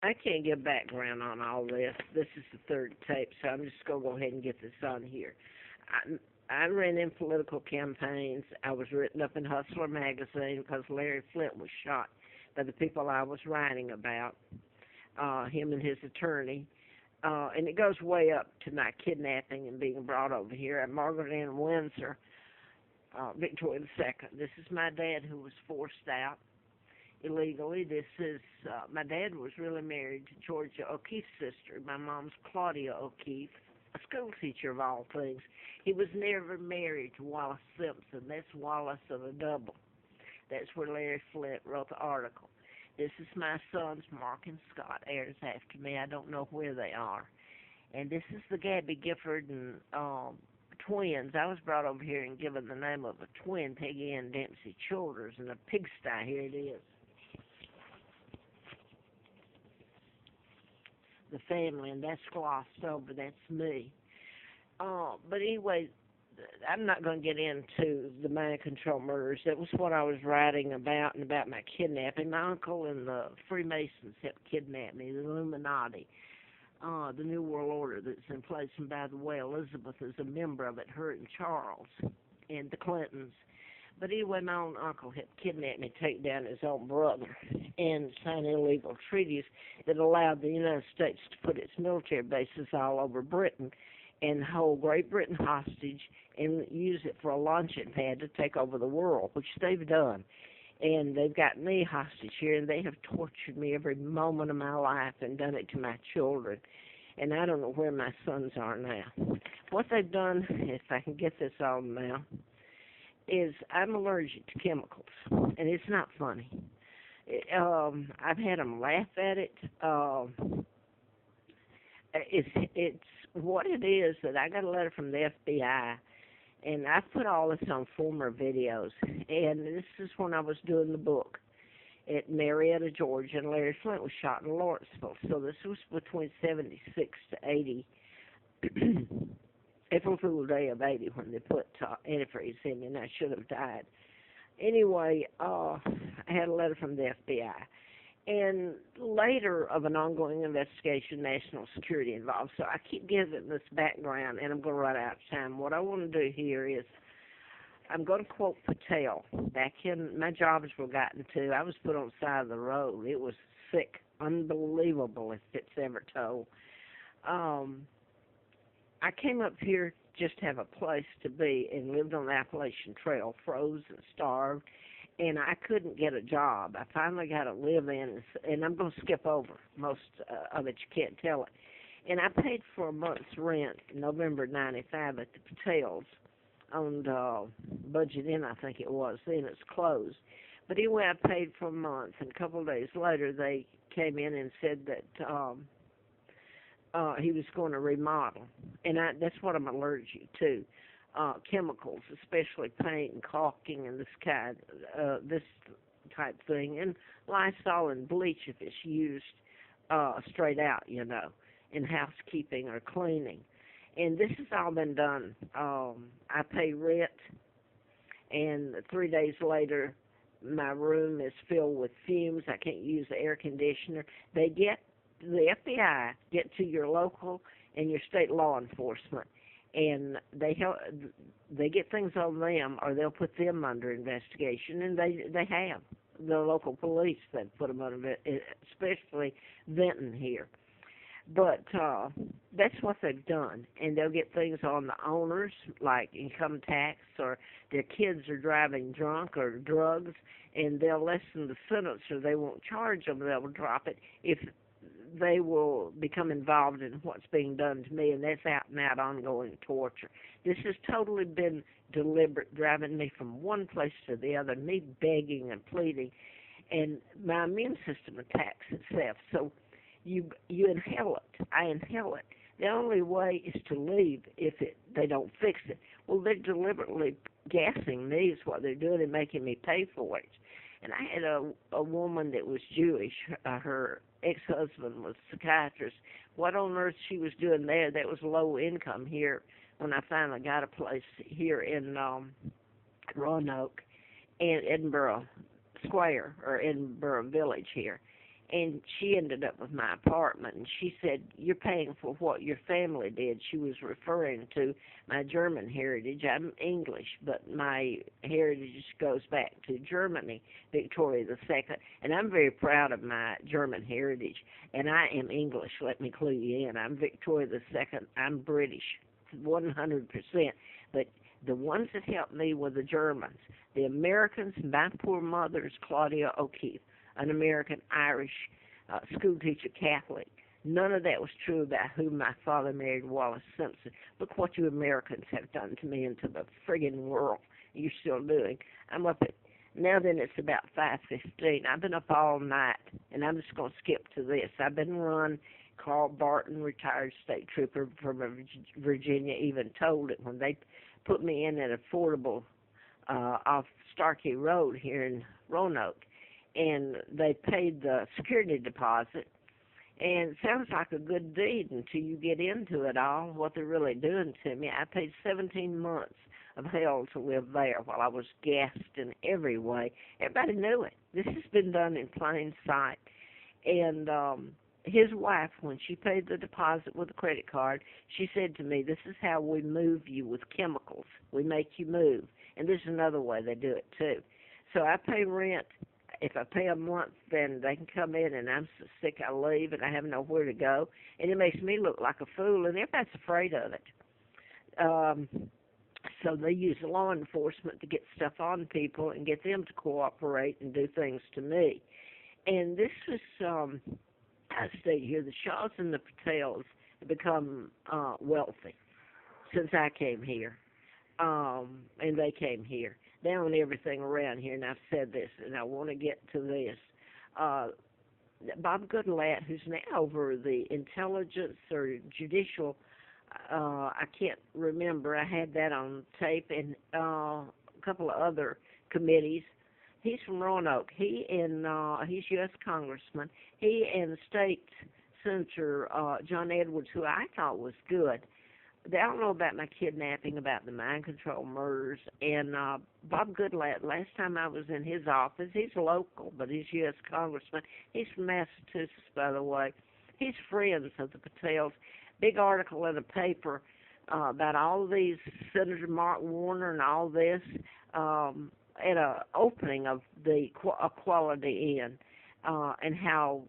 I can't give background on all this. This is the third tape, so I'm just going to go ahead and get this on here. I ran in political campaigns. I was written up in Hustler magazine because Larry Flint was shot by the people I was writing about, him and his attorney. And it goes way up to my kidnapping and being brought over here at Margaret Ann Windsor, Victoria II. This is my dad who was forced out illegally. This is, my dad was really married to Georgia O'Keeffe's sister. My mom's Claudia O'Keeffe, a school teacher of all things. He was never married to Wallace Simpson. That's Wallace of a double. That's where Larry Flint wrote the article. This is my sons, Mark and Scott, heirs after me. I don't know where they are. And this is the Gabby Gifford and twins. I was brought over here and given the name of a twin, Peggy Ann Dempsey Childers, and a pigsty. Here it is. The family, and that's glossed over. That's me. But anyway, I'm not going to get into the mind control murders. That was what I was writing about and about my kidnapping. My uncle and the Freemasons helped kidnap me, the Illuminati, the New World Order that's in place. And by the way, Elizabeth is a member of it, her and Charles, and the Clintons. But anyway, my own uncle had kidnapped me, take down his own brother, and sign illegal treaties that allowed the United States to put its military bases all over Britain and hold Great Britain hostage and use it for a launching pad to take over the world, which they've done. And they've got me hostage here, and they have tortured me every moment of my life and done it to my children. And I don't know where my sons are now. What they've done, if I can get this on now, is I'm allergic to chemicals, and it's not funny. I've had them laugh at it. It's what it is that I got a letter from the FBI, and I put all this on former videos, and this is when I was doing the book at Marietta, Georgia, and Larry Flint was shot in Lawrenceville. So this was between 76 to 80. April Fool's Day of 80 when they put antifreeze in me, and I should have died. Anyway, I had a letter from the FBI. And later of an ongoing investigation, national security involved. So I keep giving this background, and I'm going to run out of time. What I want to do here is I'm going to quote Patel. Back in my jobs were gotten to, I was put on the side of the road. It was sick, unbelievable if it's ever told. I came up here just to have a place to be and lived on the Appalachian Trail, froze and starved, and I couldn't get a job. I finally got a live-in, and I'm going to skip over most of it. You can't tell it. And I paid for a month's rent in November '95 at the Patels on Budget Inn, I think it was. Then it's closed. But anyway, I paid for a month, and a couple of days later they came in and said that he was going to remodel, and that's what I'm allergic to, chemicals, especially paint and caulking and this type thing, and Lysol and bleach if it's used straight out, in housekeeping or cleaning. And this has all been done. I pay rent, and 3 days later, my room is filled with fumes. I can't use the air conditioner. The FBI get to your local and your state law enforcement, and they get things on them, or they'll put them under investigation, and they have the local police that put them under, especially Benton here. But that's what they've done, and they'll get things on the owners, like income tax, or their kids are driving drunk or drugs, and they'll lessen the sentence, or they won't charge them. They'll drop it if they will become involved in what's being done to me, and that's out-and-out ongoing torture. This has totally been deliberate, driving me from one place to the other, me begging and pleading, and my immune system attacks itself. So you inhale it. I inhale it. The only way is to leave if they don't fix it. Well, they're deliberately gassing me is what they're doing and making me pay for it. And I had a woman that was Jewish. Her ex-husband was a psychiatrist. What on earth she was doing there? That was low income here when I finally got a place here in Roanoke and Edinburgh Square, or Edinburgh Village here. And she ended up with my apartment, and she said, "You're paying for what your family did." She was referring to my German heritage. I'm English, but my heritage goes back to Germany, Victoria II, and I'm very proud of my German heritage. And I am English, let me clue you in. I'm Victoria II. I'm British, 100%. But the ones that helped me were the Germans. The Americans, my poor mother's Claudia O'Keefe, an American Irish school teacher, Catholic. None of that was true about who my father married, Wallace Simpson. Look what you Americans have done to me and to the friggin' world. You're still doing. I'm up at, now then it's about 5:15. I've been up all night, and I'm just going to skip to this. I've been run. Carl Barton, retired state trooper from Virginia, even told it when they put me in at affordable off Starkey Road here in Roanoke. And they paid the security deposit. And it sounds like a good deed until you get into it all, what they're really doing to me. I paid 17 months of hell to live there while I was gassed in every way. Everybody knew it. This has been done in plain sight. And his wife, when she paid the deposit with a credit card, she said to me, "This is how we move you with chemicals. We make you move." And there's another way they do it, too. So I pay rent. If I pay a month, then they can come in, and I'm so sick I leave, and I have nowhere to go. And it makes me look like a fool, and everybody's afraid of it. So they use law enforcement to get stuff on people and get them to cooperate and do things to me. And this was, I stayed here. The Shaws and the Patels have become wealthy since I came here, and they came here. They own everything around here, and I've said this, and I want to get to this. Bob Goodlatte, who's now over the intelligence or judicial, I can't remember. I had that on tape, and a couple of other committees. He's from Roanoke. He's U.S. Congressman. He and State Senator John Edwards, who I thought was good. They don't know about my kidnapping, about the mind control murders. And Bob Goodlatte, last time I was in his office, he's local, but he's U.S. Congressman. He's from Massachusetts, by the way. He's friends of the Patels. Big article in the paper about all of these, Senator Mark Warner and all this, at an opening of the Equality Inn, and how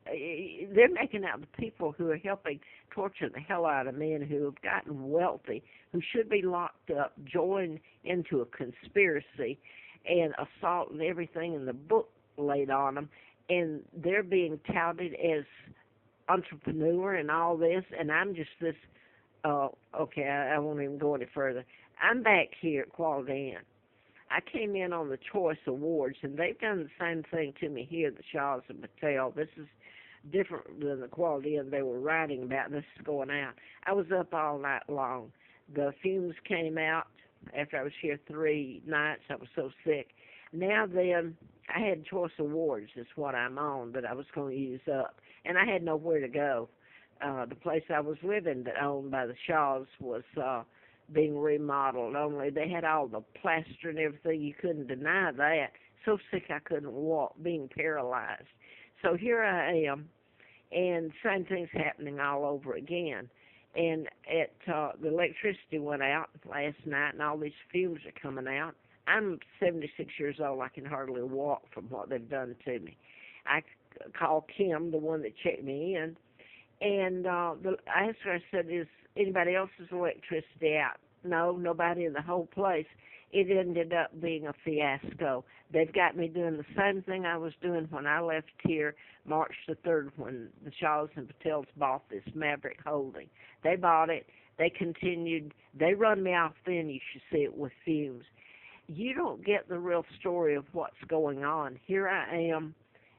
they're making out the people who are helping torture the hell out of men who have gotten wealthy, who should be locked up, joined into a conspiracy, and assault and everything in the book laid on them, and they're being touted as entrepreneur and all this, and I'm just this, okay, I won't even go any further. I'm back here at Quality Inn. I came in on the Choice Awards, and they've done the same thing to me here, the Shaws and Patel. This is different than the Quality Inn they were writing about. This is going out. I was up all night long. The fumes came out after I was here 3 nights. I was so sick. Now then, I had Choice Awards, is what I'm on, that I was going to use up. And I had nowhere to go. The place I was living that owned by the Shaws was being remodeled, only they had all the plaster and everything. You couldn't deny that. So sick I couldn't walk, being paralyzed. So here I am, and same thing's happening all over again. And the electricity went out last night, and all these fumes are coming out. I'm 76 years old. I can hardly walk from what they've done to me. I called Kim, the one that checked me in, and I asked her, I said, "Is anybody else's electricity out?" No, nobody in the whole place. It ended up being a fiasco. They've got me doing the same thing I was doing when I left here March the 3rd, when the Shaws and Patels bought this Maverick Holding. They bought it. They continued. They run me off then, you should see it, with fumes. You don't get the real story of what's going on. Here I am.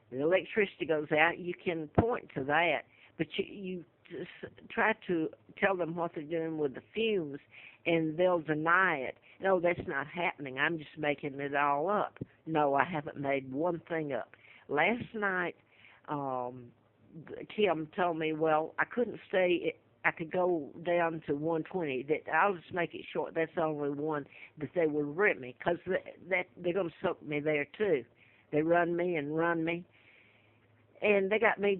The electricity goes out. You can point to that, but you just try to tell them what they're doing with the fumes, and they'll deny it. No, that's not happening. I'm just making it all up. No, I haven't made one thing up. Last night, Kim told me, well, I couldn't stay. I could go down to 120. That I'll just make it short. That's the only one that they would rent me, because that they're going to soak me there too. They run me and run me. and they got me